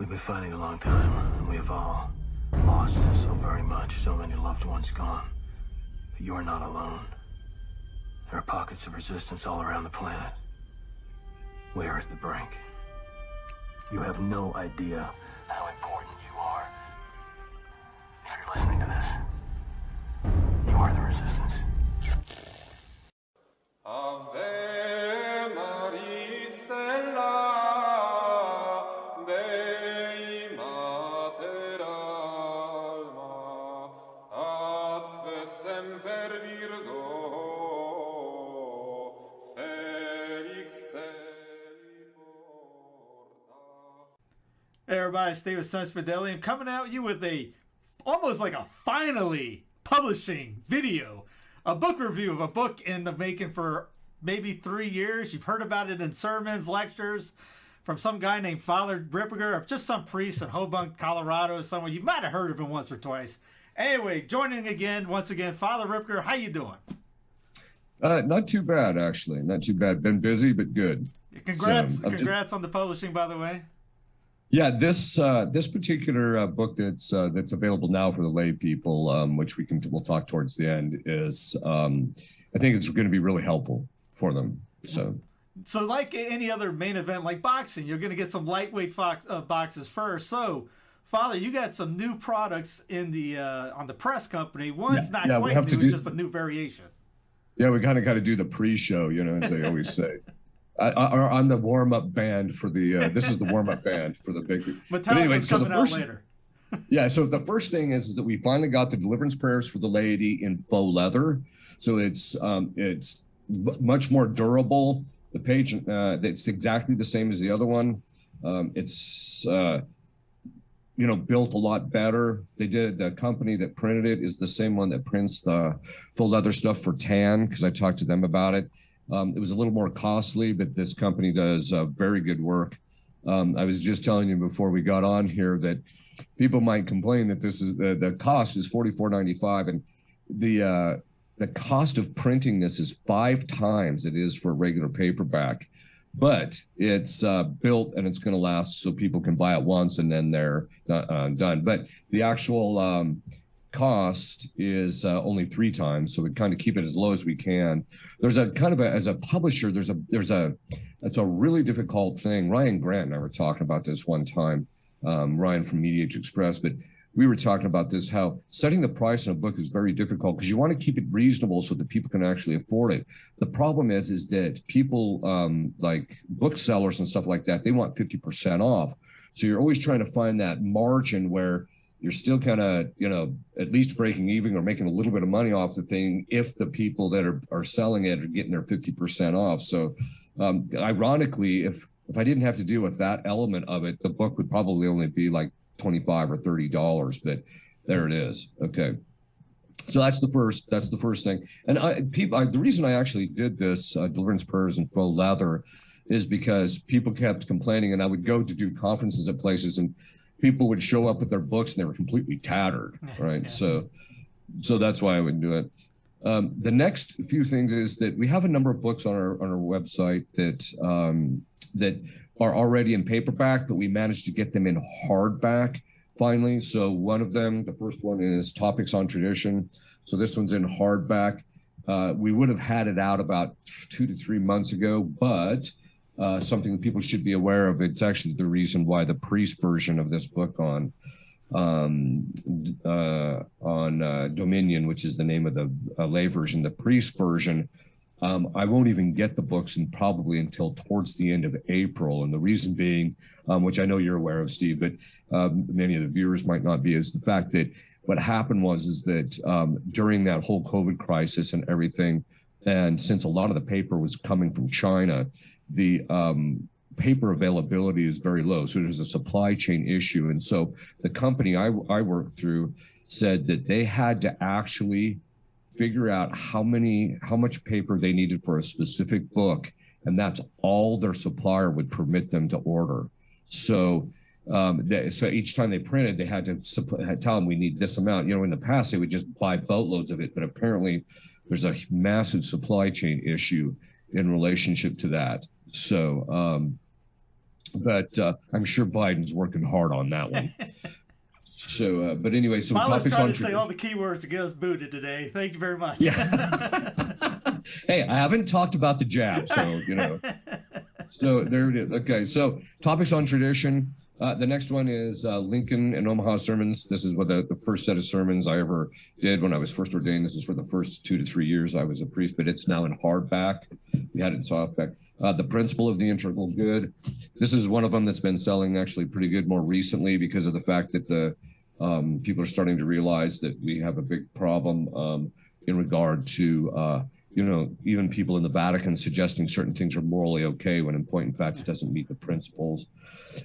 We've been fighting a long time, and we have all lost so very much, so many loved ones gone. But you are not alone. There are pockets of resistance all around the planet. We are at the brink. You have no idea how important you are. If you're listening to this, you are the resistance. Ave Maria Stella, Dei Mater Alma, atque semper Virgo, Felix te porta. Hey everybody, Steve Sensus Fidelium coming at you with almost like a finally publishing video. A book review of a book in the making for maybe 3 years. You've heard about it in sermons, lectures from some guy named Father Ripperger, or just some priest in Hoboken, Colorado, somewhere. You might have heard of him once or twice. Anyway, joining once again, Father Ripperger. How you doing? Not too bad, actually. Not too bad. Been busy, but good. Congrats on the publishing, by the way. Yeah, this particular book that's available now for the lay people, which we'll talk towards the end, is I think it's going to be really helpful for them. So like any other main event like boxing, you're going to get some lightweight boxes first. So, Father, you got some new products in the on the press company. One's not quite new; it's just a new variation. Yeah, we kind of got to do the pre-show, as they always say. I'm the warm-up band for the. This is the warm-up band for the big. But anyway, so the first. Later. Yeah, so the first thing is that we finally got the deliverance prayers for the laity in faux leather. So it's much more durable. The page, it's exactly the same as the other one. It's built a lot better. The company that printed it is the same one that prints the faux leather stuff for tan, because I talked to them about it. It was a little more costly, but this company does very good work. I was just telling you before we got on here that people might complain that this is the cost is $44.95, and the cost of printing this is 5 times it is for a regular paperback. But it's built and it's going to last, so people can buy it once and then they're done. But the actual cost is only 3 times, so we kind of keep it as low as we can. There's a kind of as a publisher, that's a really difficult thing. Ryan Grant and I were talking about this one time, Ryan from Media Age Express, but we were talking about this, how setting the price on a book is very difficult because you want to keep it reasonable so that people can actually afford it. The problem is that people like booksellers and stuff like that, they want 50% off. So you're always trying to find that margin where you're still kind of, at least breaking even or making a little bit of money off the thing if the people that are selling it are getting their 50% off. So ironically, if I didn't have to deal with that element of it, the book would probably only be like $25 or $30, but there it is. Okay. So that's the first thing. And the reason I actually did this deliverance prayers in faux leather is because people kept complaining, and I would go to do conferences at places and people would show up with their books and they were completely tattered, right? Yeah. So that's why I would do it. The next few things is that we have a number of books on our website that are already in paperback, but we managed to get them in hardback finally. So one of them, the first one, is Topics on Tradition. So this one's in hardback. We would have had it out about 2 to 3 months ago, but something that people should be aware of. It's actually the reason why the priest version of this book on Dominion, which is the name of the lay version, the priest version, I won't even get the books probably until towards the end of April. And the reason being, which I know you're aware of, Steve, but many of the viewers might not be, is the fact that what happened is that during that whole COVID crisis and everything, and since a lot of the paper was coming from China, the paper availability is very low. So there's a supply chain issue. And so the company I worked through said that they had to actually figure out how much paper they needed for a specific book, and that's all their supplier would permit them to order. So so each time they printed, they had to tell them we need this amount. In the past they would just buy boatloads of it, but apparently there's a massive supply chain issue in relationship to that. So but I'm sure Biden's working hard on that one. So, but anyway, so Milo's topics trying on to say all the keywords to get us booted today. Thank you very much. Yeah. Hey, I haven't talked about the jab, so So there it is. Okay, so topics on tradition. The next one is Lincoln and Omaha sermons. This is what the first set of sermons I ever did when I was first ordained. This is for the first 2 to 3 years I was a priest, but it's now in hardback. We had it in softback. The Principle of the Integral Good. This is one of them that's been selling actually pretty good more recently because of the fact that the people are starting to realize that we have a big problem in regard to even people in the Vatican suggesting certain things are morally okay when in point in fact it doesn't meet the principles.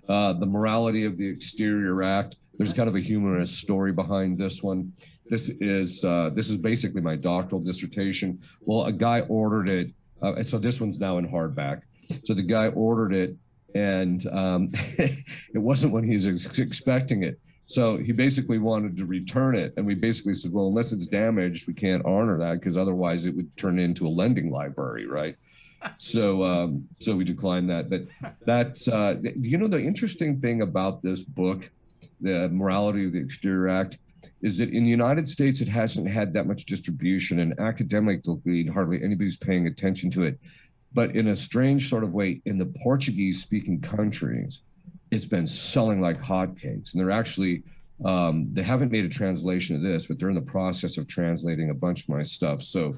The Morality of the Exterior Act. There's kind of a humorous story behind this one. This is basically my doctoral dissertation. Well, a guy ordered it, and so this one's now in hardback. So the guy ordered it, and it wasn't when he was expecting it. So he basically wanted to return it. And we basically said, well, unless it's damaged, we can't honor that because otherwise it would turn into a lending library, right? So we declined that. But that's, the interesting thing about this book, The Morality of the Exterior Act, is that in the United States, it hasn't had that much distribution, and academically, hardly anybody's paying attention to it. But in a strange sort of way, in the Portuguese-speaking countries, it's been selling like hotcakes. And they're actually, they haven't made a translation of this, but they're in the process of translating a bunch of my stuff. So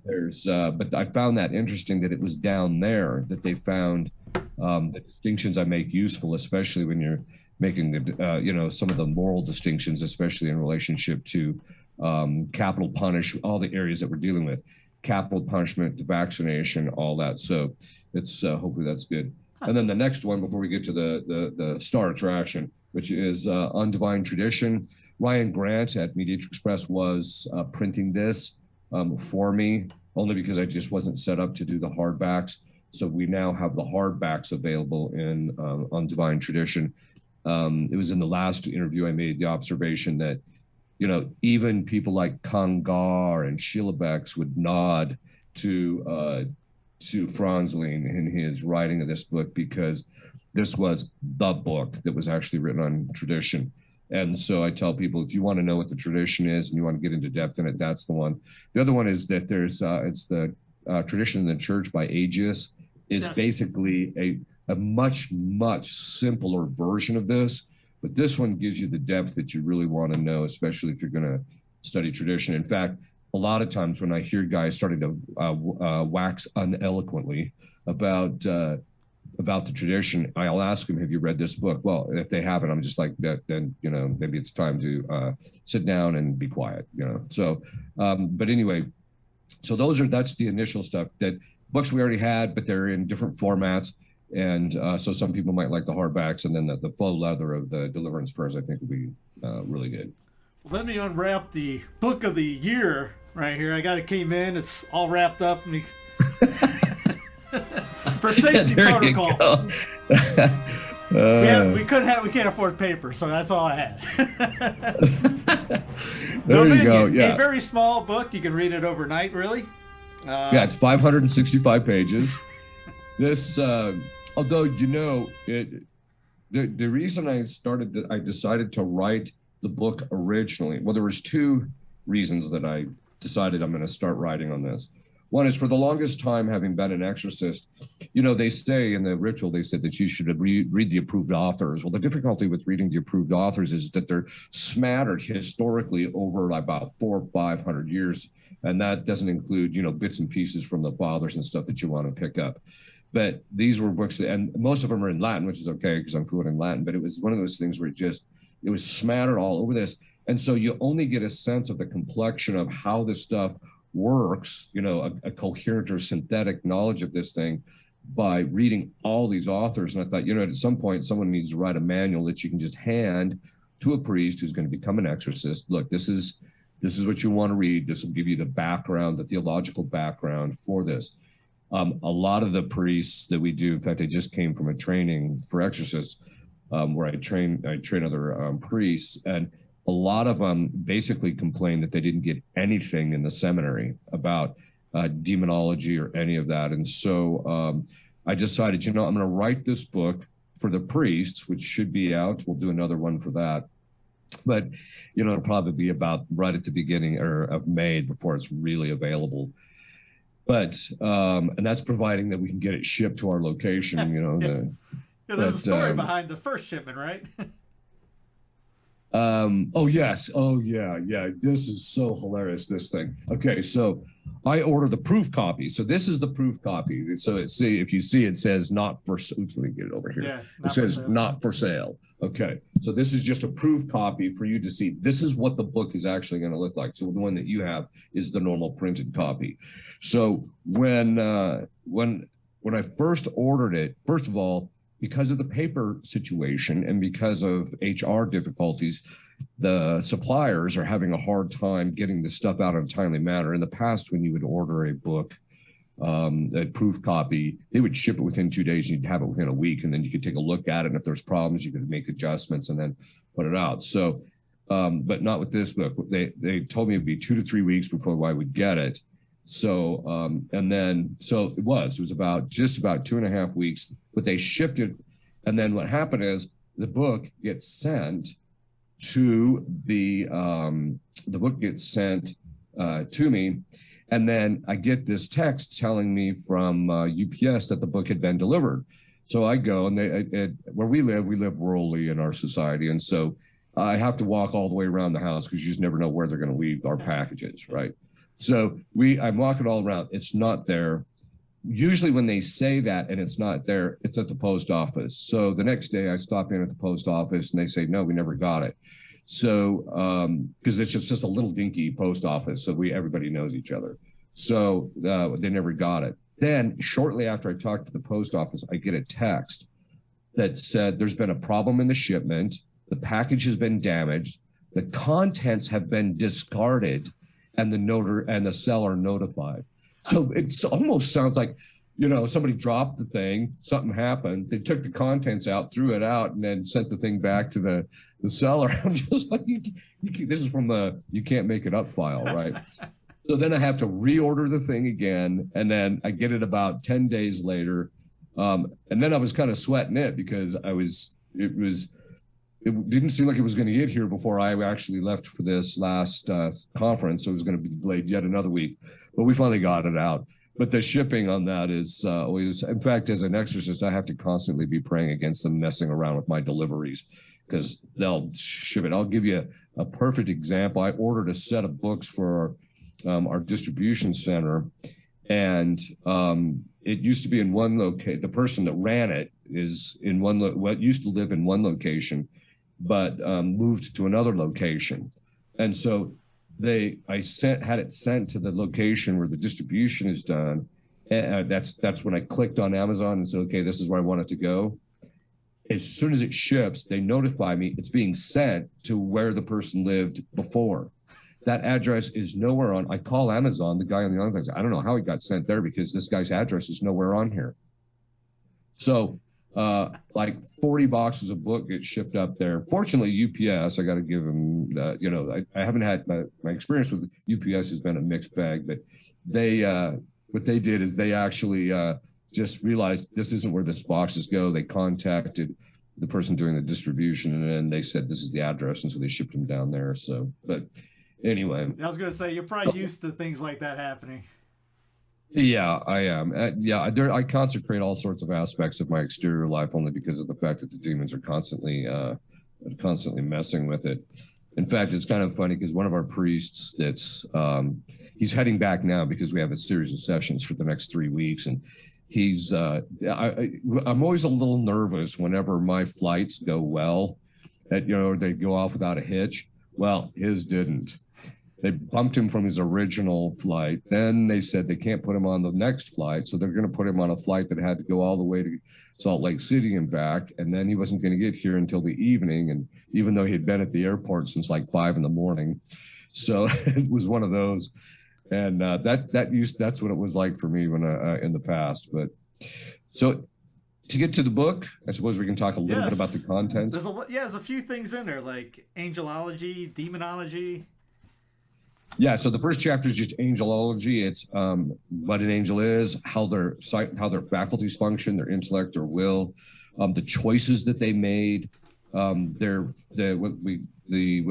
there's, but I found that interesting that it was down there that they found the distinctions I make useful, especially when you're making the, some of the moral distinctions, especially in relationship to capital punish, all the areas that we're dealing with, capital punishment, vaccination, all that. So it's hopefully that's good. And then the next one, before we get to the star attraction, which is on divine tradition, Ryan Grant at Mediatrix Press was printing this for me, only because I just wasn't set up to do the hardbacks. So we now have the hardbacks available in on divine tradition. It was in the last interview I made the observation that, even people like Congar and Schillebeck would nod to Franzling in his writing of this book, because this was the book that was actually written on tradition. And so I tell people, if you want to know what the tradition is and you want to get into depth in it, that's the one. The other one is that there's it's the Tradition in the Church by Agius is basically a much simpler version of this, but this one gives you the depth that you really want to know, especially if you're going to study tradition. In fact, a lot of times when I hear guys starting to wax uneloquently about the tradition, I'll ask them, have you read this book? Well, if they haven't, I'm just like, then maybe it's time to sit down and be quiet, So, but anyway, so that's the initial stuff. That books we already had, but they're in different formats. And so some people might like the hardbacks, and then the faux leather of the Deliverance Prayers, I think, will be really good. Let me unwrap the book of the year right here. I got it came in. It's all wrapped up. For safety protocol. We can't afford paper, so that's all I had. There you go. Yeah. A very small book. You can read it overnight, really. It's 565 pages. This, although, the reason I decided to write the book originally, well, there was two reasons that I decided I'm going to start writing on this. One is, for the longest time, having been an exorcist, they say in the ritual, they said that you should read the approved authors. Well, the difficulty with reading the approved authors is that they're smattered historically over about 400 or 500 years. And that doesn't include, bits and pieces from the fathers and stuff that you want to pick up. But these were books, and most of them are in Latin, which is okay because I'm fluent in Latin. But it was one of those things where it was smattered all over this. And so you only get a sense of the complexion of how this stuff works, a coherent or synthetic knowledge of this thing by reading all these authors. And I thought, at some point, someone needs to write a manual that you can just hand to a priest who's going to become an exorcist. Look, this is what you want to read. This will give you the background, the theological background for this. A lot of the priests that we do, in fact, I just came from a training for exorcists where I train other priests, and a lot of them basically complained that they didn't get anything in the seminary about demonology or any of that. And so I decided, I'm going to write this book for the priests, which should be out. We'll do another one for that. But, it'll probably be about right at the beginning of May before it's really available. But, and that's providing that we can get it shipped to our location, There's a story behind the first shipment, right? Oh, yes. Oh, yeah. Yeah. This is so hilarious, this thing. Okay. So I order the proof copy. So this is the proof copy. So if you see, it says not for, let me get it over here. Yeah, it says not for sale. Okay. So this is just a proof copy for you to see. This is what the book is actually going to look like. So the one that you have is the normal printed copy. So when I first ordered it, first of all, because of the paper situation and because of HR difficulties, the suppliers are having a hard time getting the stuff out in a timely manner. In the past, when you would order a book, a proof copy, they would ship it within 2 days. You'd have it within a week, and then you could take a look at it. And if there's problems, you could make adjustments and then put it out. So, but not with this book. They told me it'd be 2 to 3 weeks before I would get it. So, so it was about just about 2.5 weeks, but they shipped it. And then what happened is the book gets sent to the book gets sent to me. And then I get this text telling me from UPS that the book had been delivered. So I go, and where we live rurally in our society. And so I have to walk all the way around the house because you just never know where they're going to leave our packages, right? So I'm walking all around. It's not there. Usually when they say that and it's not there, it's at the post office. So the next day I stop in at the post office and they say, no, we never got it. So, because it's just a little dinky post office. So everybody knows each other. So they never got it. Then shortly after I talked to the post office, I get a text that said there's been a problem in the shipment. The package has been damaged. The contents have been discarded and the seller notified. So it almost sounds like, somebody dropped the thing, something happened, they took the contents out, threw it out, and then sent the thing back to the seller. I'm just like, this is from the you can't make it up file, right? So then I have to reorder the thing again, and then I get it about 10 days later. And then I was kind of sweating it because it didn't seem like it was going to get here before I actually left for this last conference. So it was going to be delayed yet another week, but we finally got it out. But the shipping on that is always, in fact, as an exorcist, I have to constantly be praying against them messing around with my deliveries because they'll ship it. I'll give you a perfect example. I ordered a set of books for our distribution center, and it used to be in one location. The person that ran it is in what used to live in one location, but moved to another location. And so had it sent to the location where the distribution is done. And that's when I clicked on Amazon and said, okay, this is where I want it to go. As soon as it ships, they notify me it's being sent to where the person lived before. That address is nowhere on. I call Amazon, the guy on the other side, I don't know how he got sent there because this guy's address is nowhere on here. So like 40 boxes of book get shipped up there. Fortunately, UPS, I got to give them, I haven't had my experience with UPS has been a mixed bag, but what they did is they actually just realized this isn't where this boxes go. They contacted the person doing the distribution and then they said, this is the address. And so they shipped them down there. So, but anyway. I was going to say, you're probably used to things like that happening. Yeah, I am. I consecrate all sorts of aspects of my exterior life only because of the fact that the demons are constantly messing with it. In fact, it's kind of funny because one of our priests he's heading back now because we have a series of sessions for the next 3 weeks. And I'm always a little nervous whenever my flights go well, they go off without a hitch. Well, his didn't. They bumped him from his original flight. Then they said they can't put him on the next flight. So they're going to put him on a flight that had to go all the way to Salt Lake City and back. And then he wasn't going to get here until the evening. And even though he had been at the airport since like 5 a.m. So it was one of those. And that's what it was like for me when in the past. But so to get to the book, I suppose we can talk a little bit about the contents. There's a few things in there like angelology, demonology. Yeah, so the first chapter is just angelology. It's what an angel is, how their faculties function, their intellect or will, the choices that they made. What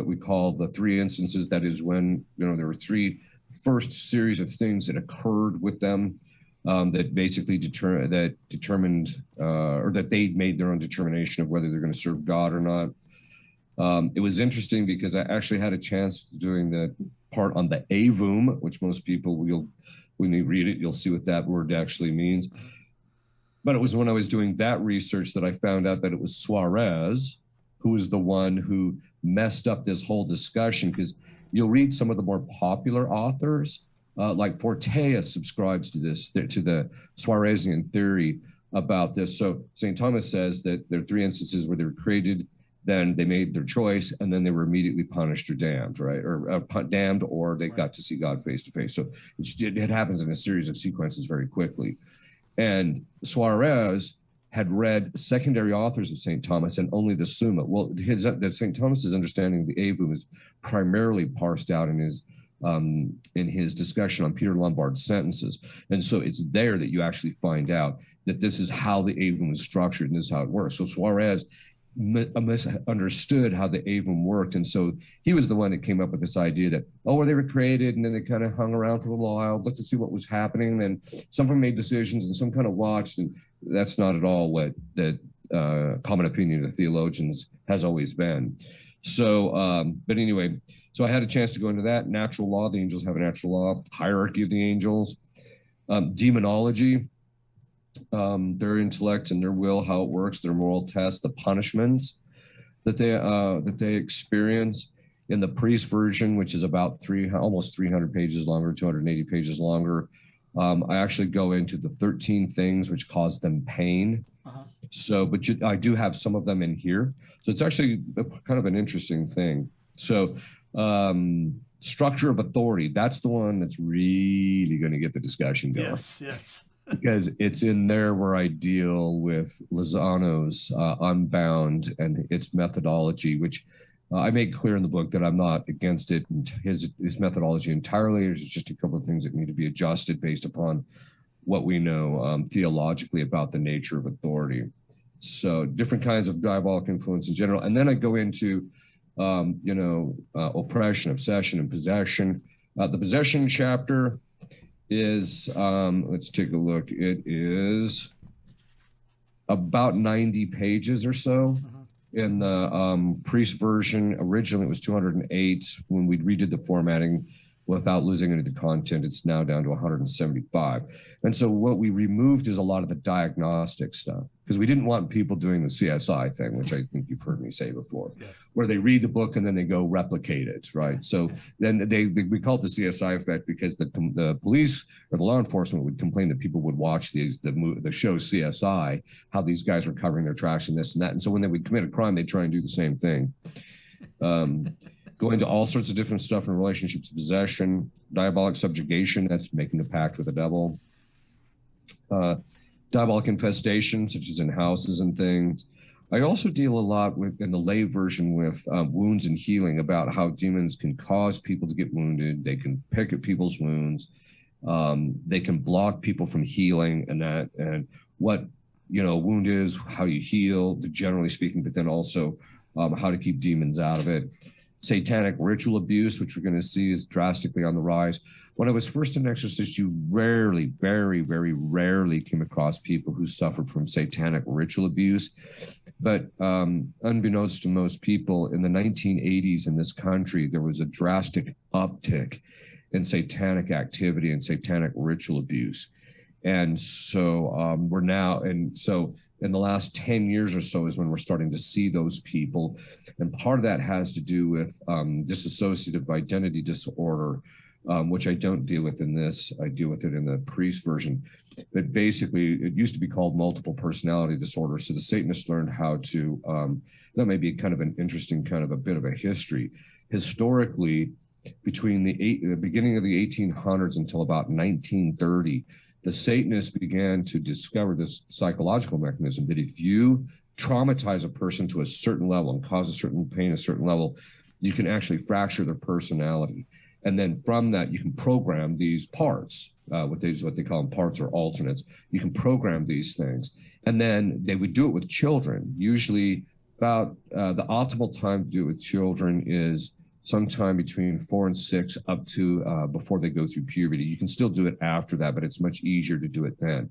we call the three instances. That is when there were three first series of things that occurred with them that basically determined or that they made their own determination of whether they're going to serve God or not. It was interesting because I actually had a chance doing the part on the avum, which most people when you read it, you'll see what that word actually means. But it was when I was doing that research that I found out that it was Suarez who was the one who messed up this whole discussion, because you'll read some of the more popular authors, like Portea subscribes to the Suarezian theory about this. So St. Thomas says that there are three instances where they were created, then they made their choice, and then they were immediately punished or damned, right? Or damned, or they got to see God face to face. So it happens in a series of sequences very quickly. And Suarez had read secondary authors of St. Thomas and only the Summa. Well, St. Thomas's understanding of the avum is primarily parsed out in his discussion on Peter Lombard's sentences. And so it's there that you actually find out that this is how the avum is structured and this is how it works. So Suarez misunderstood how the avum worked, and so he was the one that came up with this idea that they were created, and then they kind of hung around for a little while, looked to see what was happening, and then some of them made decisions and some kind of watched, and that's not at all what the common opinion of theologians has always been. So but anyway, so I had a chance to go into that. Natural law, the angels have a natural law. Hierarchy of the angels. Demonology, their intellect and their will, how it works, their moral tests, the punishments that they experience. In the priest version, which is about almost 300 pages longer, 280 pages longer, I actually go into the 13 things which cause them pain. So, but I do have some of them in here. So it's actually kind of an interesting thing. So structure of authority, that's the one that's really going to get the discussion going. Yes. Because it's in there where I deal with Lozano's Unbound and its methodology, which I make clear in the book that I'm not against it and his methodology entirely. There's just a couple of things that need to be adjusted based upon what we know theologically about the nature of authority. So different kinds of diabolic influence in general. And then I go into, oppression, obsession, and possession. The possession chapter is, let's take a look. It is about 90 pages or so. In the priest version, originally it was 208. When we redid the formatting without losing any of the content, it's now down to 175. And so what we removed is a lot of the diagnostic stuff, because we didn't want people doing the CSI thing, which I think you've heard me say before, where they read the book and then they go replicate it, right? So then we call it the CSI effect, because the police or the law enforcement would complain that people would watch the show CSI, how these guys were covering their tracks and this and that. And so when they would commit a crime, they'd try and do the same thing. Go into all sorts of different stuff in relationship to possession, diabolic subjugation, that's making a pact with the devil. Diabolic infestation, such as in houses and things. I also deal a lot with, in the lay version, with wounds and healing, about how demons can cause people to get wounded. They can pick at people's wounds. They can block people from healing, and what a wound is, how you heal, generally speaking, but then also how to keep demons out of it. Satanic ritual abuse, which we're going to see is drastically on the rise. When I was first an exorcist, you rarely, very, very rarely came across people who suffered from satanic ritual abuse. But unbeknownst to most people, in the 1980s in this country, there was a drastic uptick in satanic activity and satanic ritual abuse. And so in the last 10 years or so is when we're starting to see those people. And part of that has to do with dissociative identity disorder, which I don't deal with in this. I deal with it in the priest version. But basically, it used to be called multiple personality disorder. So the Satanists learned how to, that may be kind of an interesting kind of a bit of a history. Historically, between the beginning of the 1800s until about 1930, the Satanists began to discover this psychological mechanism that if you traumatize a person to a certain level and cause a certain pain at a certain level, you can actually fracture their personality. And then from that, you can program these parts, what they call them, parts or alternates. You can program these things. And then they would do it with children. Usually about the optimal time to do it with children is sometime between 4 and 6 up to before they go through puberty. You can still do it after that, but it's much easier to do it then.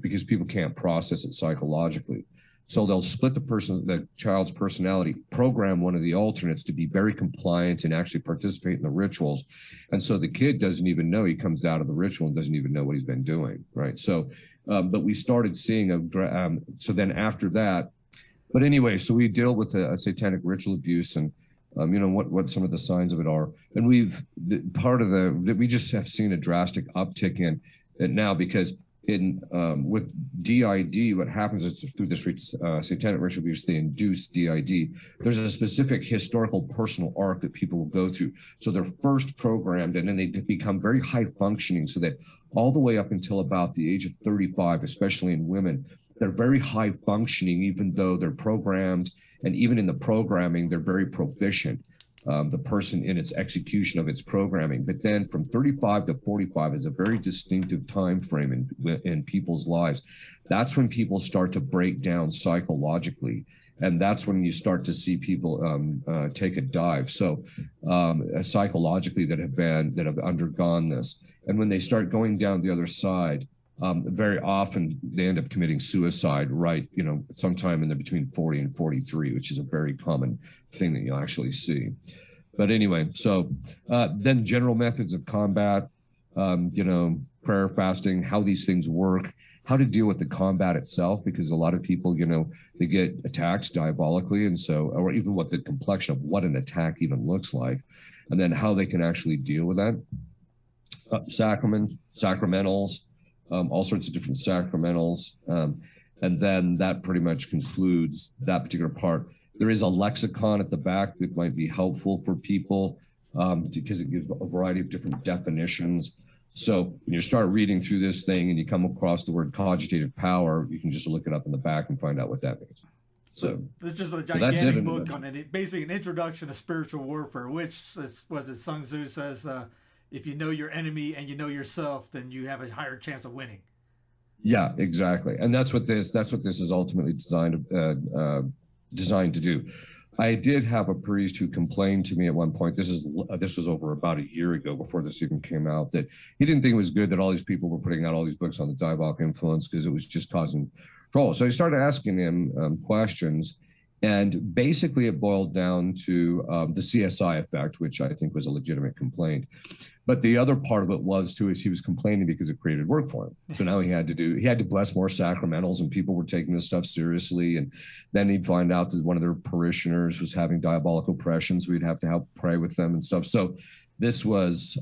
Because people can't process it psychologically. So they'll split the child's personality, program one of the alternates to be very compliant and actually participate in the rituals. And so the kid doesn't even know, he comes out of the ritual and doesn't even know what he's been doing, right? So, but we started seeing, so then after that, but anyway, so we deal with a satanic ritual abuse and, what some of the signs of it are. And we just have seen a drastic uptick in it now because with DID, what happens is through this satanic ritual abuse, they induce DID. There's a specific historical personal arc that people will go through. So they're first programmed and then they become very high functioning so that all the way up until about the age of 35, especially in women, they're very high functioning, even though they're programmed. And even in the programming, they're very proficient. The person in its execution of its programming. But then from 35 to 45 is a very distinctive time frame in people's lives. That's when people start to break down psychologically. And that's when you start to see people take a dive. So psychologically that have undergone this. And when they start going down the other side, very often they end up committing suicide, right? Sometime in between 40 and 43, which is a very common thing that you'll actually see. But anyway, so then general methods of combat, prayer, fasting, how these things work, how to deal with the combat itself, because a lot of people, they get attacked diabolically. And so, or even what the complexion of what an attack even looks like, and then how they can actually deal with that. Sacramentals, all sorts of different sacramentals. And then that pretty much concludes that particular part. There is a lexicon at the back that might be helpful for people because it gives a variety of different definitions. So when you start reading through this thing and you come across the word cogitative power, you can just look it up in the back and find out what that means. So it's just a gigantic book on it. Basically an introduction to spiritual warfare, which was it Sun Tzu says, if you know your enemy and you know yourself, then you have a higher chance of winning. Yeah, exactly. And that's what this is ultimately designed to do. I did have a priest who complained to me at one point. This was over about a year ago before this even came out, that he didn't think it was good that all these people were putting out all these books on the diabolic influence because it was just causing trouble. So I started asking him questions, and basically it boiled down to the CSI effect, which I think was a legitimate complaint. But the other part of it was too is he was complaining because it created work for him. So now he had to bless more sacramentals, and people were taking this stuff seriously. And then he'd find out that one of their parishioners was having diabolic oppression, so we'd have to help pray with them and stuff. So this was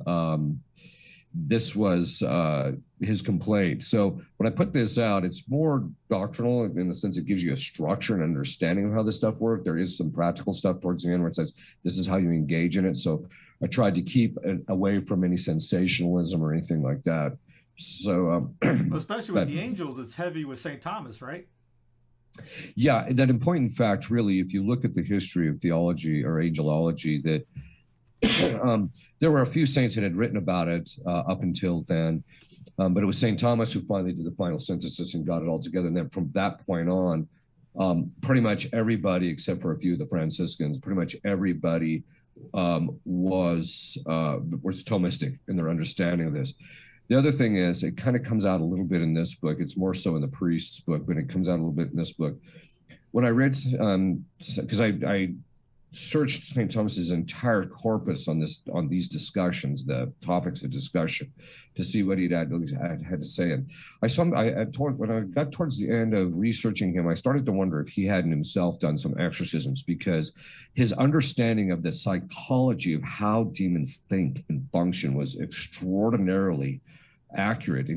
his complaint. So when I put this out, it's more doctrinal in the sense it gives you a structure and understanding of how this stuff works. There is some practical stuff towards the end where it says this is how you engage in it. So I tried to keep away from any sensationalism or anything like that. So, especially with the angels, it's heavy with St. Thomas, right? Yeah, that important fact, really, if you look at the history of theology or angelology, that there were a few saints that had written about it up until then, but it was St. Thomas who finally did the final synthesis and got it all together. And then from that point on, pretty much everybody, except for a few of the Franciscans, pretty much everybody was Thomistic in their understanding of this. The other thing is it kind of comes out a little bit in this book. It's more so in the priest's book, but it comes out a little bit in this book. When I read, because I searched St. Thomas's entire corpus on these discussions, the topics of discussion, to see what he'd had to say. And when I got towards the end of researching him, I started to wonder if he hadn't himself done some exorcisms, because his understanding of the psychology of how demons think and function was extraordinarily accurate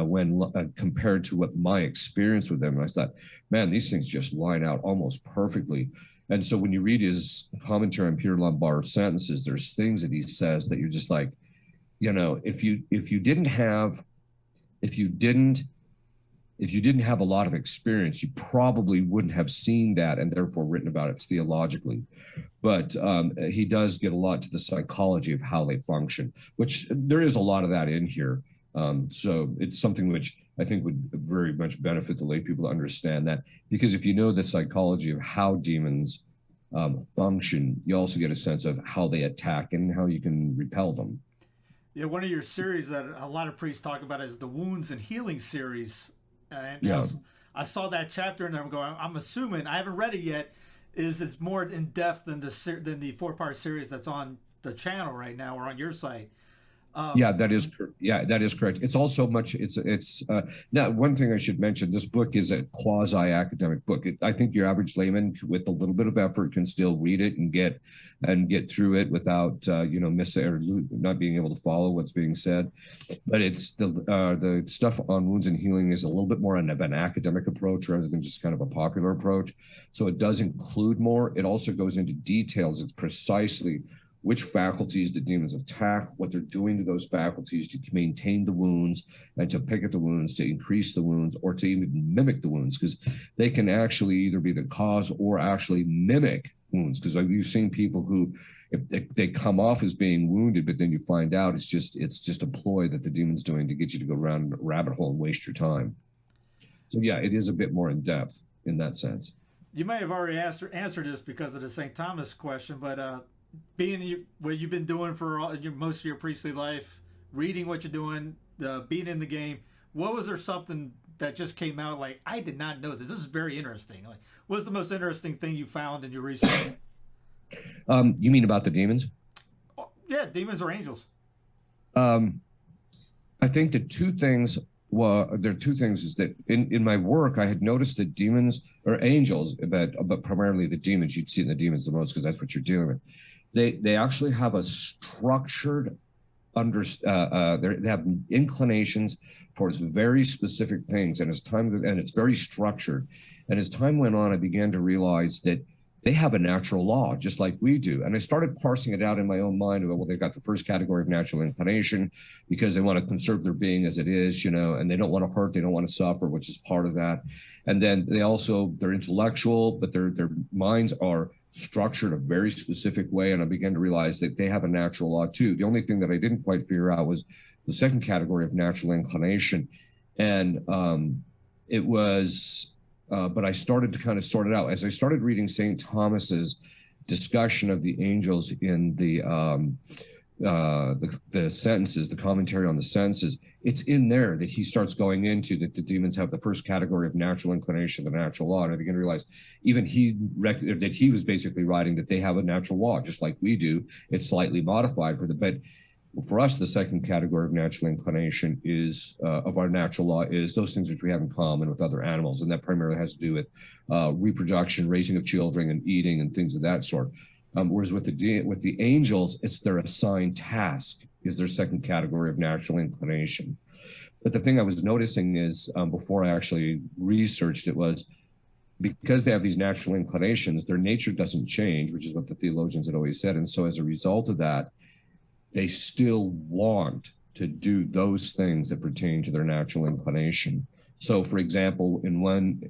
when compared to what my experience with them. And I thought, man, these things just line out almost perfectly. And so when you read his commentary on Peter Lombard's sentences, there's things that he says that you're just like, if you didn't have a lot of experience, you probably wouldn't have seen that and therefore written about it theologically. But he does get a lot to the psychology of how they function, which there is a lot of that in here. So it's something which I think would very much benefit the lay people to understand that, because if you know the psychology of how demons function, you also get a sense of how they attack and how you can repel them. Yeah, one of your series that a lot of priests talk about is the Wounds and Healing series. And Yeah. I saw that chapter and I'm going, I'm assuming, I haven't read it yet, is it's more in depth than the 4-part series that's on the channel right now or on your site. That is correct. It's also much. It's now one thing I should mention. This book is a quasi-academic book. I think your average layman, with a little bit of effort, can still read it and get through it without miss or not being able to follow what's being said. But it's the stuff on wounds and healing is a little bit more of an academic approach rather than just kind of a popular approach. So it does include more. It also goes into details. It's precisely which faculties the demons attack, what they're doing to those faculties to maintain the wounds and to pick at the wounds, to increase the wounds, or to even mimic the wounds, because they can actually either be the cause or actually mimic wounds. Because you've seen people who, if they come off as being wounded, but then you find out it's just a ploy that the demon's doing to get you to go around a rabbit hole and waste your time. So yeah, it is a bit more in depth in that sense. You may have already answered this because of the St. Thomas question, but being what you've been doing for most of your priestly life, reading what you're doing, being in the game, what was there something that just came out like, I did not know this? This is very interesting. Like, what's the most interesting thing you found in your research? You mean about the demons? Yeah, demons or angels. I think the two things. Well, there are two things is that in my work, I had noticed that demons or angels, but primarily the demons, you'd see in the demons the most because that's what you're dealing with. They actually have a structured they have inclinations towards very specific things, and it's very structured. And as time went on, I began to realize that they have a natural law, just like we do. And I started parsing it out in my own mind about, well, they've got the first category of natural inclination because they want to conserve their being as it is, and they don't want to hurt, they don't want to suffer, which is part of that. And then they're intellectual, but their minds are structured a very specific way. And I began to realize that they have a natural law too. The only thing that I didn't quite figure out was the second category of natural inclination. And it was... but I started to kind of sort it out as I started reading St. Thomas's discussion of the angels in the sentences, the commentary on the sentences. It's in there that he starts going into that the demons have the first category of natural inclination, the natural law. And I began to realize even that he was basically writing that they have a natural law, just like we do. It's slightly modified but for us, the second category of natural inclination is of our natural law is those things which we have in common with other animals, and that primarily has to do with reproduction, raising of children, and eating, and things of that sort. Whereas with the angels, it's their assigned task is their second category of natural inclination. But the thing I was noticing is before I actually researched it was because they have these natural inclinations, their nature doesn't change, which is what the theologians had always said. And so as a result of that, they still want to do those things that pertain to their natural inclination. So, for example, in one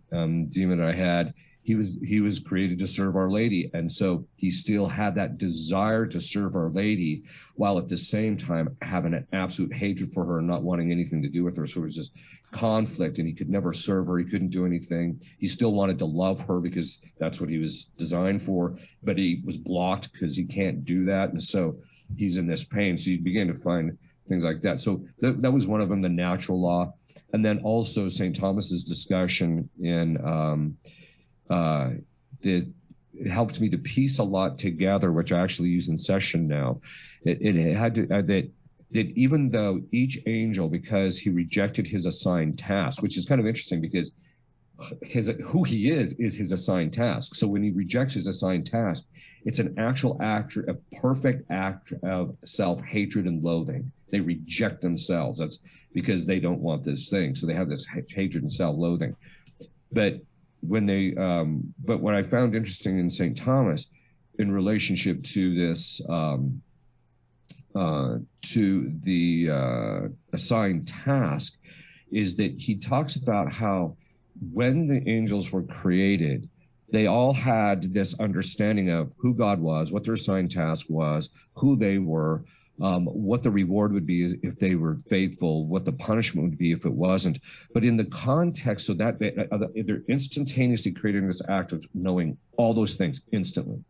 demon I had, he was created to serve Our Lady, and so he still had that desire to serve Our Lady, while at the same time having an absolute hatred for her and not wanting anything to do with her. So it was just conflict, and he could never serve her. He couldn't do anything. He still wanted to love her because that's what he was designed for, but he was blocked because he can't do that, and so he's in this pain. So you begin to find things like that. So that was one of them, the natural law. And then also St. Thomas's discussion in it helped me to piece a lot together, which I actually use in session now. It had to, that even though each angel, because he rejected his assigned task, which is kind of interesting because who he is his assigned task. So when he rejects his assigned task, it's an actual act, a perfect act of self-hatred and loathing. They reject themselves. That's because they don't want this thing. So they have this hatred and self-loathing. But what I found interesting in St. Thomas in relationship to this, to the assigned task, is that he talks about how when the angels were created, they all had this understanding of who God was, what their assigned task was, who they were, what the reward would be if they were faithful, what the punishment would be if it wasn't. But in the context, so that they're instantaneously creating this act of knowing all those things instantly.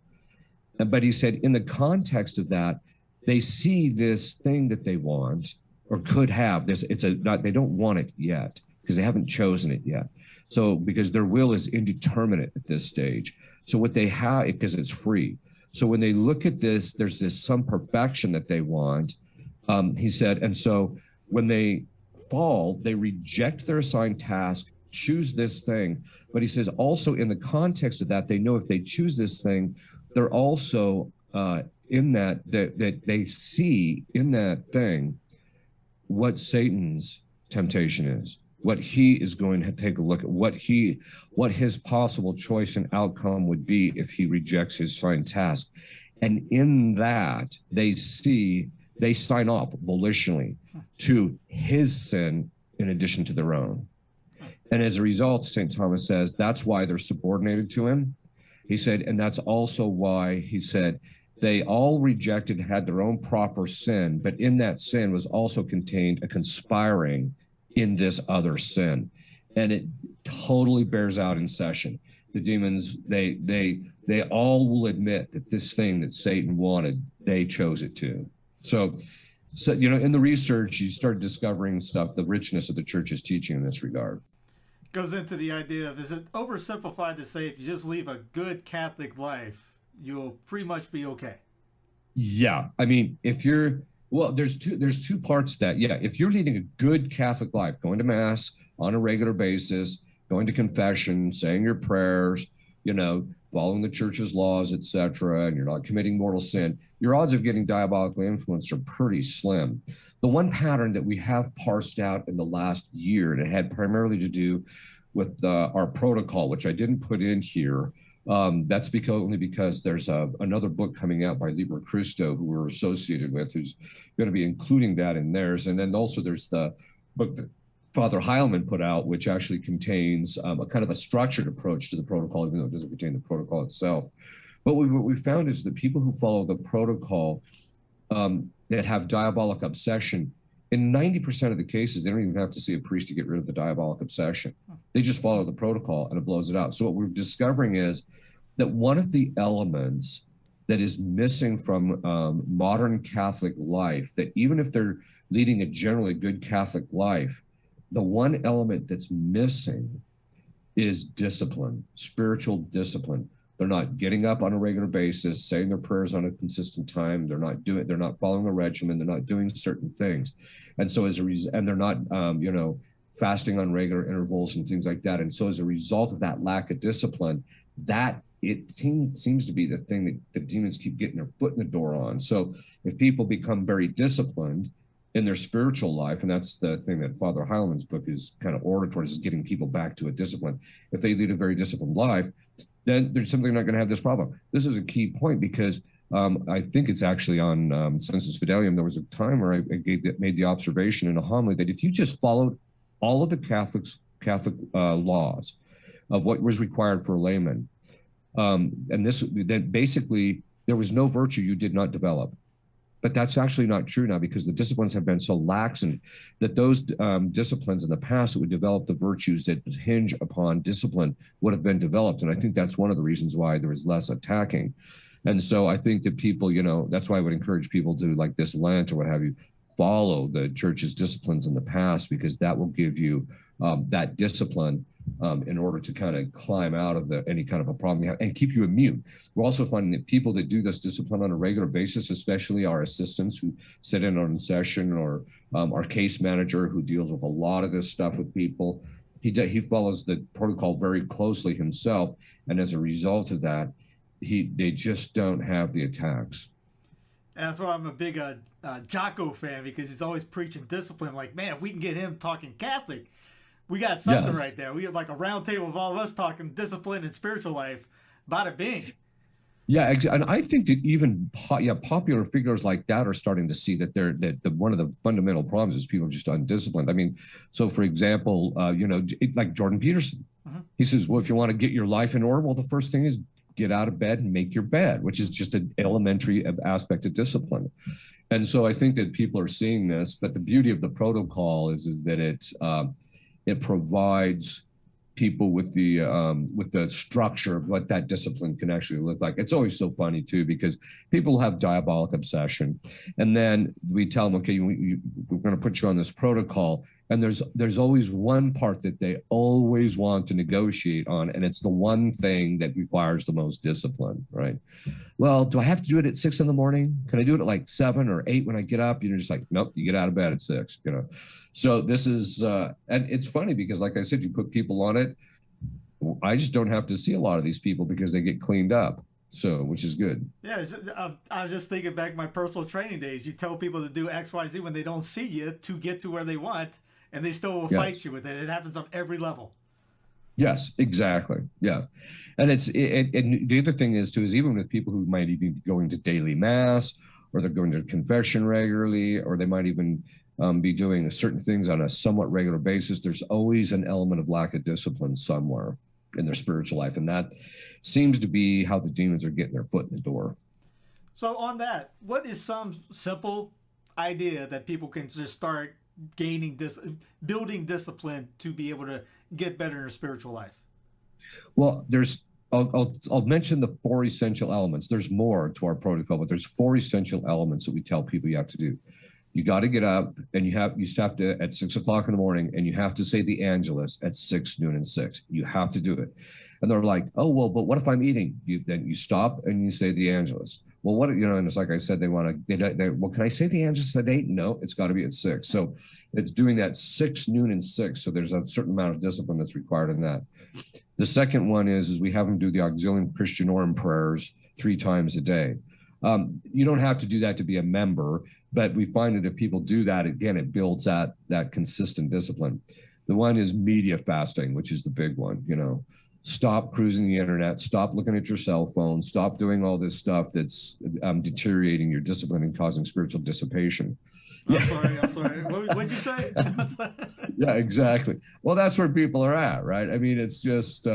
But he said, in the context of that, they see this thing that they want or could have. They don't want it yet because they haven't chosen it yet. So because their will is indeterminate at this stage. So what they have, because it's free. So when they look at this, there's some perfection that they want, he said. And so when they fall, they reject their assigned task, choose this thing. But he says also in the context of that, they know if they choose this thing, they're also in that they see in that thing what Satan's temptation is, what he is going to take a look at, what his possible choice and outcome would be if he rejects his assigned task. And in that, they sign off volitionally to his sin in addition to their own. And as a result, St. Thomas says, that's why they're subordinated to him. He said, and that's also why, he said, they all rejected, had their own proper sin, but in that sin was also contained a conspiring in this other sin. And it totally bears out in session. The demons, they all will admit that this thing that Satan wanted, they chose it too. So, in the research, you start discovering stuff, the richness of the church's teaching in this regard. Goes into the idea of, is it oversimplified to say if you just leave a good Catholic life, you'll pretty much be okay? Yeah. I mean, there's two parts to that. Yeah. If you're leading a good Catholic life, going to mass on a regular basis, going to confession, saying your prayers, following the church's laws, etc., and you're not committing mortal sin, your odds of getting diabolically influenced are pretty slim. The one pattern that we have parsed out in the last year, and it had primarily to do with our protocol, which I didn't put in here. That's only because there's another book coming out by Liber Christo, who we're associated with, who's going to be including that in theirs. And then also there's the book that Father Heilman put out, which actually contains a kind of a structured approach to the protocol, even though it doesn't contain the protocol itself. But what we found is that people who follow the protocol that have diabolic obsession, in 90% of the cases, they don't even have to see a priest to get rid of the diabolic obsession. They just follow the protocol and it blows it out. So what we're discovering is that one of the elements that is missing from modern Catholic life, that even if they're leading a generally good Catholic life, the one element that's missing is discipline, spiritual discipline. They're not getting up on a regular basis, saying their prayers on a consistent time. They're not following a regimen. They're not doing certain things. And so and they're not, fasting on regular intervals and things like that. And so as a result of that lack of discipline, that it seems to be the thing that the demons keep getting their foot in the door on. So if people become very disciplined in their spiritual life, and that's the thing that Father Heilman's book is kind of ordered towards, is getting people back to a discipline. If they lead a very disciplined life, then they're simply not going to have this problem. This is a key point because I think it's actually on Sensus Fidelium. There was a time where I made the observation in a homily that if you just followed all of the Catholic laws of what was required for a layman, then basically there was no virtue you did not develop. But that's actually not true now, because the disciplines have been so lax, and that those disciplines in the past that would develop the virtues that hinge upon discipline would have been developed. And I think that's one of the reasons why there was less attacking. And so I think that people, that's why I would encourage people to, like this Lent or what have you, follow the church's disciplines in the past, because that will give you that discipline in order to kind of climb out of any kind of a problem you have and keep you immune. We're also finding that people that do this discipline on a regular basis, especially our assistants who sit in on session, or our case manager who deals with a lot of this stuff with people, he follows the protocol very closely himself. And as a result of that, they just don't have the attacks. And that's why I'm a big Jocko fan, because he's always preaching discipline. Like, man, if we can get him talking Catholic, we got something right there. We have like a round table of all of us talking discipline and spiritual life. Bada bing. Yeah, and I think that even popular figures like that are starting to see that one of the fundamental problems is people just undisciplined. I mean, so for example, like Jordan Peterson, he says, well, if you want to get your life in order, well, the first thing is get out of bed and make your bed, which is just an elementary aspect of discipline. And so I think that people are seeing this, but the beauty of the protocol is that it provides people with the structure of what that discipline can actually look like. It's always so funny too, because people have diabolic obsession, and then we tell them, okay, we're going to put you on this protocol, and there's always one part that they always want to negotiate on, and it's the one thing that requires the most discipline, right? Well, do I have to do it at 6 a.m? Can I do it at like 7 or 8 when I get up? You're just like, nope, you get out of bed at 6, you know. So this is, and it's funny because, like I said, you put people on it. I just don't have to see a lot of these people because they get cleaned up. So, which is good. Yeah, I was just thinking back my personal training days. You tell people to do X, Y, Z when they don't see you to get to where they want, and they still will fight you with it. It happens on every level. Yes, exactly. Yeah. And and the other thing is too, is even with people who might even be going to daily mass, or they're going to confession regularly, or they might even be doing certain things on a somewhat regular basis, there's always an element of lack of discipline somewhere in their spiritual life. And that seems to be how the demons are getting their foot in the door. So on that, what is some simple idea that people can just start gaining building discipline to be able to get better in their spiritual life? Well, I'll mention the 4 essential elements. There's more to our protocol, but there's 4 essential elements that we tell people you have to do. You got to get up, and you have to at 6 o'clock in the morning, and you have to say the Angelus at 6, noon, and 6. You have to do it. And they're like, oh, well, but what if I'm eating? Then you stop and you say the Angelus. Well, what, you know, and it's like I said, well, can I say the Angelus at 8? No, it's got to be at 6. So it's doing that 6, noon, and 6. So there's a certain amount of discipline that's required in that. The second one is we have them do the auxilium Christianorum prayers 3 times a day. You don't have to do that to be a member, but we find that if people do that, again, it builds that consistent discipline. The one is media fasting, which is the big one. You know, stop cruising the internet, stop looking at your cell phone, stop doing all this stuff that's deteriorating your discipline and causing spiritual dissipation. I'm sorry. What'd you say? Yeah, exactly. Well, that's where people are at, right? I mean, it's just,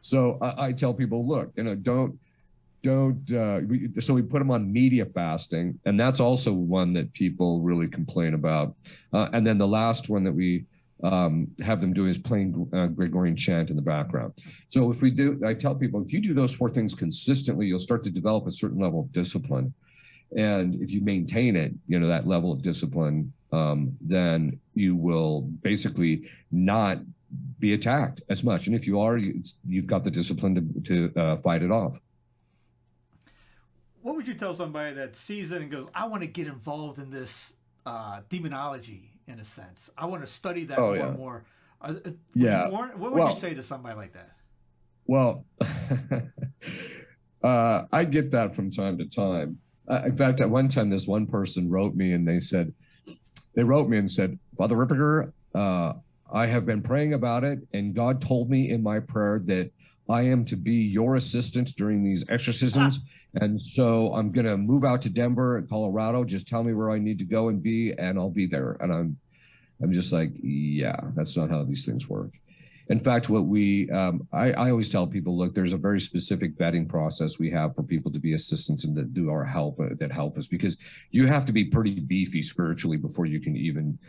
so I tell people, look, you know, so we put them on media fasting, and that's also one that people really complain about. And then the last one that we have them doing is playing Gregorian chant in the background. So if we do, I tell people, if you do those 4 things consistently, you'll start to develop a certain level of discipline. And if you maintain it, you know, that level of discipline, then you will basically not be attacked as much. And if you are, you've got the discipline to fight it off. What would you tell somebody that sees it and goes, I want to get involved in this demonology, in a sense? I want to study that more. What would you say to somebody like that? Well, I get that from time to time. In fact, at one time, this one person wrote me and they said, Father Ripperger, I have been praying about it, and God told me in my prayer that I am to be your assistant during these exorcisms. And so I'm going to move out to Denver and Colorado. Just tell me where I need to go and be, and I'll be there. And I'm just like, yeah, that's not how these things work. In fact, what I always tell people, look, there's a very specific vetting process we have for people to be assistants and that do our help, that help us, because you have to be pretty beefy spiritually before you can even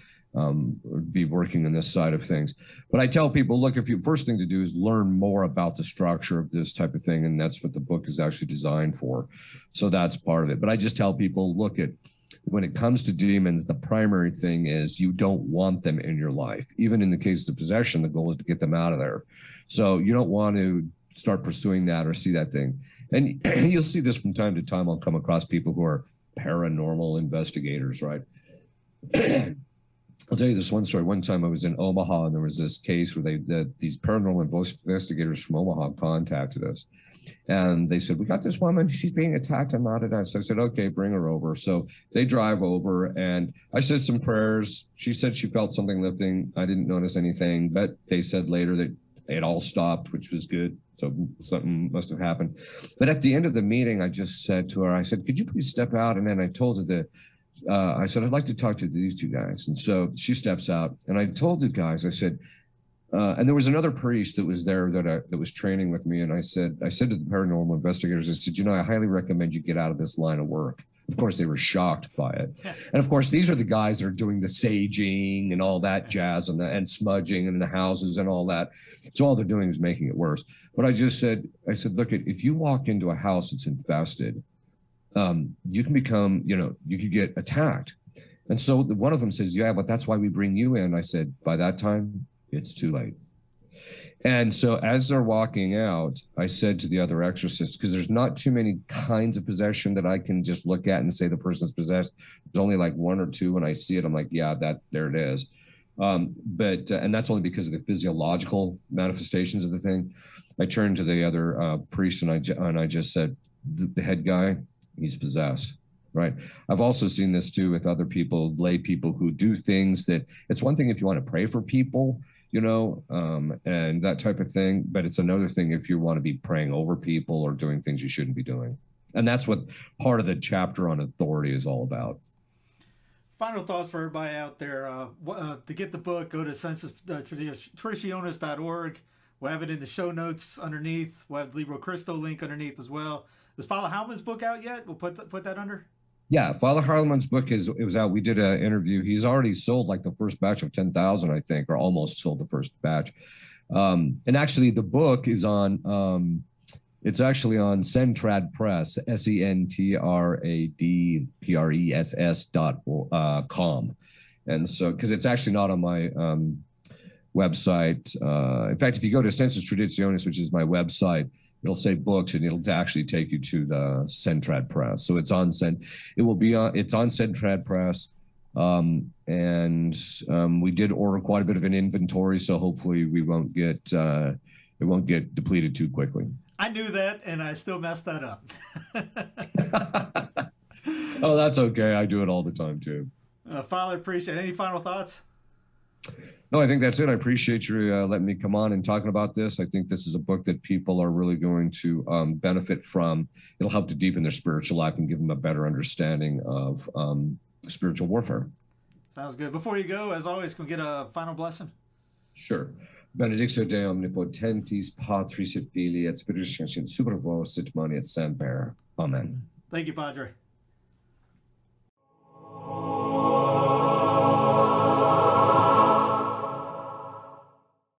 be working on this side of things. But I tell people, look, first thing to do is learn more about the structure of this type of thing. And that's what the book is actually designed for. So that's part of it. But I just tell people, look, when it comes to demons, the primary thing is you don't want them in your life. Even in the case of possession, the goal is to get them out of there. So you don't want to start pursuing that or see that thing. And you'll see this from time to time. I'll come across people who are paranormal investigators, right? I'll tell you this one story. One time I was in Omaha, and there was this case where these paranormal investigators from Omaha contacted us. And they said, we got this woman, she's being attacked and not at us. So I said, okay, bring her over. So they drive over, and I said some prayers. She said she felt something lifting. I didn't notice anything, but they said later that it all stopped, which was good. So something must have happened. But at the end of the meeting, I just said to her, I said, could you please step out? And then I told her that I said, I'd like to talk to these 2 guys. And so she steps out, and I told the guys, I said, And there was another priest that was there that was training with me. And I said to the paranormal investigators, I said, I highly recommend you get out of this line of work. Of course, they were shocked by it. Yeah. And of course, these are the guys that are doing the saging and all that jazz and smudging in the houses and all that. So all they're doing is making it worse. But I said, look, if you walk into a house that's infested, you can become, you could get attacked. And so one of them says, yeah, but that's why we bring you in. I said, by that time, it's too late. And so as they're walking out, I said to the other exorcists, because there's not too many kinds of possession that I can just look at and say the person's possessed. There's only like one or two. When I see it, I'm like, yeah, there it is. And that's only because of the physiological manifestations of the thing. I turned to the other priest and I just said, the head guy, he's possessed. Right. I've also seen this too with other people, lay people who do things that it's one thing if you want to pray for people, and that type of thing. But it's another thing if you want to be praying over people or doing things you shouldn't be doing. And that's what part of the chapter on authority is all about. Final thoughts for everybody out there. To get the book, go to sensustraditionis.org. We'll have it in the show notes underneath. We'll have the Libro Cristo link underneath as well. Is Father Howman's book out yet? We'll put that under. Yeah, Father Harleman's book was out. We did an interview. He's already sold like the first batch of 10,000, I think, or almost sold the first batch. And actually, the book is on. It's actually on Sentrad Press, SENTRADPRESS.com, and so because it's actually not on my website. In fact, if you go to Sensus Traditionis, which is my website, it'll say books, and it'll actually take you to the Sentrad Press. So it's on it's on Sentrad Press. And we did order quite a bit of an inventory, so hopefully it won't get depleted too quickly. I knew that, and I still messed that up. Oh, that's okay. I do it all the time too. Father, appreciate it. Any final thoughts? No, I think that's it. I appreciate you letting me come on and talking about this. I think this is a book that people are really going to benefit from. It'll help to deepen their spiritual life and give them a better understanding of spiritual warfare. Sounds good. Before you go, as always, can we get a final blessing? Sure. Benedictio Dei omnipotentis, Patris et Filii et Spiritus Sancti, super vos et semper. Amen. Thank you, Padre.